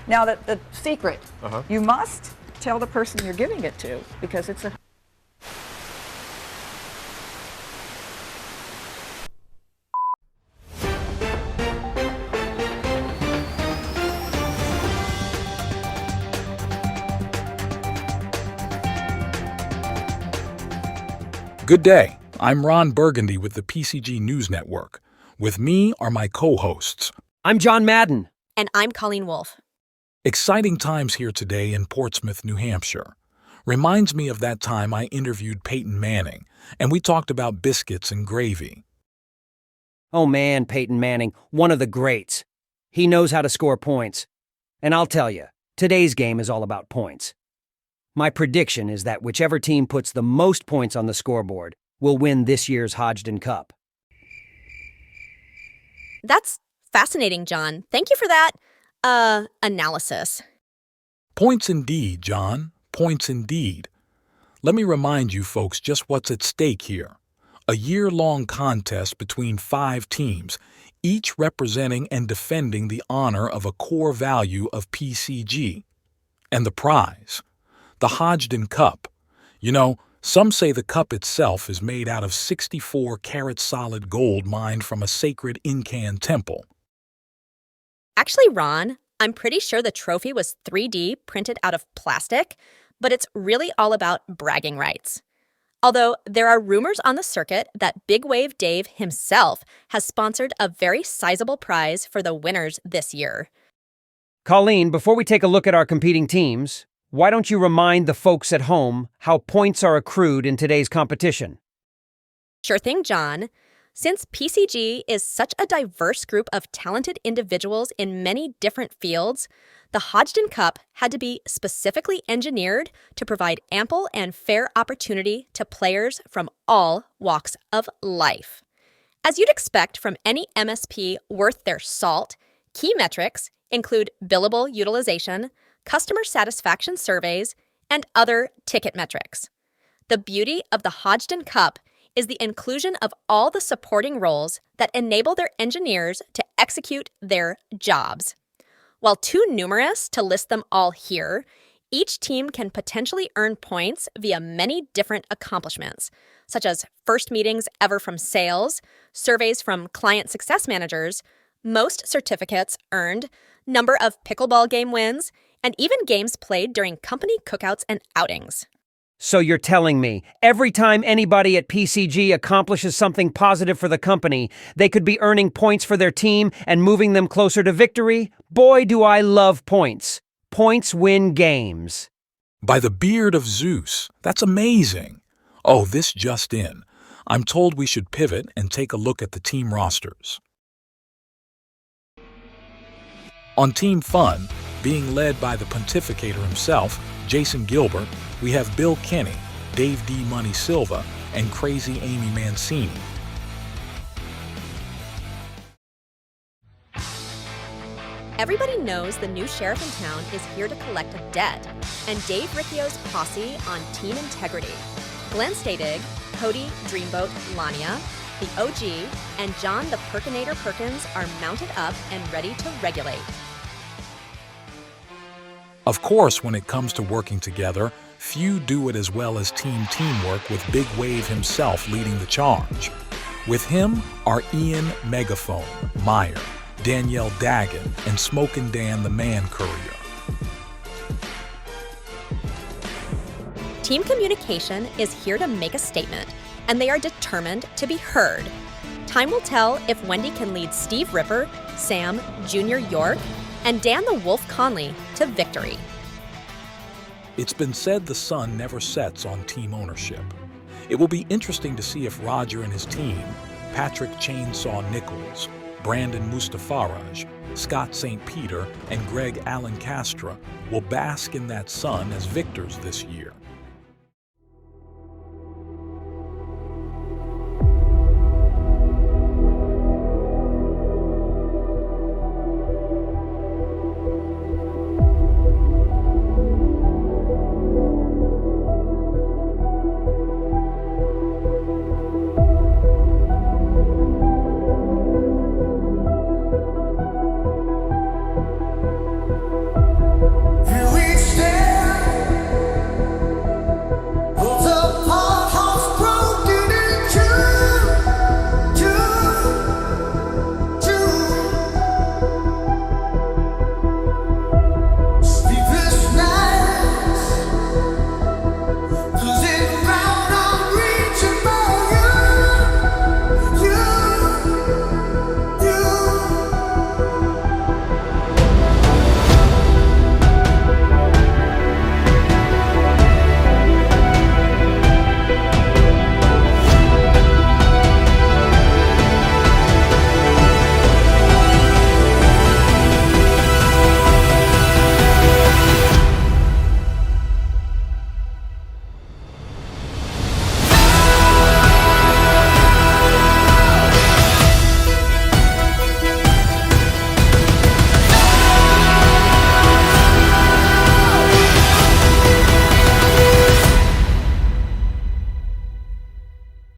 Now, the secret, you must tell the person you're giving it to, because it's a... Good day. I'm Ron Burgundy with the PCG News Network. With me are my co-hosts. I'm John Madden. And I'm Colleen Wolfe. Exciting times here today in Portsmouth, New Hampshire. Reminds me of that time I interviewed Peyton Manning, and we talked about biscuits and gravy. Oh man, Peyton Manning, one of the greats. He knows how to score points. And I'll tell you, today's game is all about points. My prediction is that whichever team puts the most points on the scoreboard will win this year's Hodgdon Cup. That's fascinating, John. Thank you for that, analysis. Points indeed, John. Points indeed. Let me remind you folks just what's at stake here. A year-long contest between 5 teams, each representing and defending the honor of a core value of PCG. And the prize, the Hodgdon Cup. You know, some say the cup itself is made out of 64-carat solid gold mined from a sacred Incan temple. Actually, Ron, I'm pretty sure the trophy was 3D printed out of plastic, but it's really all about bragging rights. Although there are rumors on the circuit that Big Wave Dave himself has sponsored a very sizable prize for the winners this year. Colleen, before we take a look at our competing teams, why don't you remind the folks at home how points are accrued in today's competition? Sure thing, John. Since PCG is such a diverse group of talented individuals in many different fields, the Hodgdon Cup had to be specifically engineered to provide ample and fair opportunity to players from all walks of life. As you'd expect from any MSP worth their salt, key metrics include billable utilization, customer satisfaction surveys, and other ticket metrics. The beauty of the Hodgdon Cup is the inclusion of all the supporting roles that enable their engineers to execute their jobs. While too numerous to list them all here, each team can potentially earn points via many different accomplishments, such as first meetings ever from sales, surveys from client success managers, most certificates earned, number of pickleball game wins, and even games played during company cookouts and outings. So you're telling me, every time anybody at PCG accomplishes something positive for the company, they could be earning points for their team and moving them closer to victory? Boy, do I love points. Points win games. By the beard of Zeus, that's amazing. Oh, this just in. I'm told we should pivot and take a look at the team rosters. On Team Fun, being led by the pontificator himself, Jason Gilbert, we have Bill Kenny, Dave D. Money Silva, and Crazy Amy Mancini. Everybody knows the new sheriff in town is here to collect a debt, and Dave Riccio's posse on Team Integrity. Glenn Stadig, Cody Dreamboat Lania, the OG, and John the Perkinator Perkins are mounted up and ready to regulate. Of course, when it comes to working together, few do it as well as teamwork with Big Wave himself leading the charge. With him are Ian Megaphone Meyer, Danielle Daggett, and Smokin' Dan the Man Courier. Team communication is here to make a statement, and they are determined to be heard. Time will tell if Wendy can lead Steve Ripper, Sam Jr. York, and Dan the Wolf Conley to victory. It's been said the sun never sets on team ownership. It will be interesting to see if Roger and his team, Patrick Chainsaw Nichols, Brandon Mustafaraj, Scott St. Peter, and Greg Allen Castra will bask in that sun as victors this year.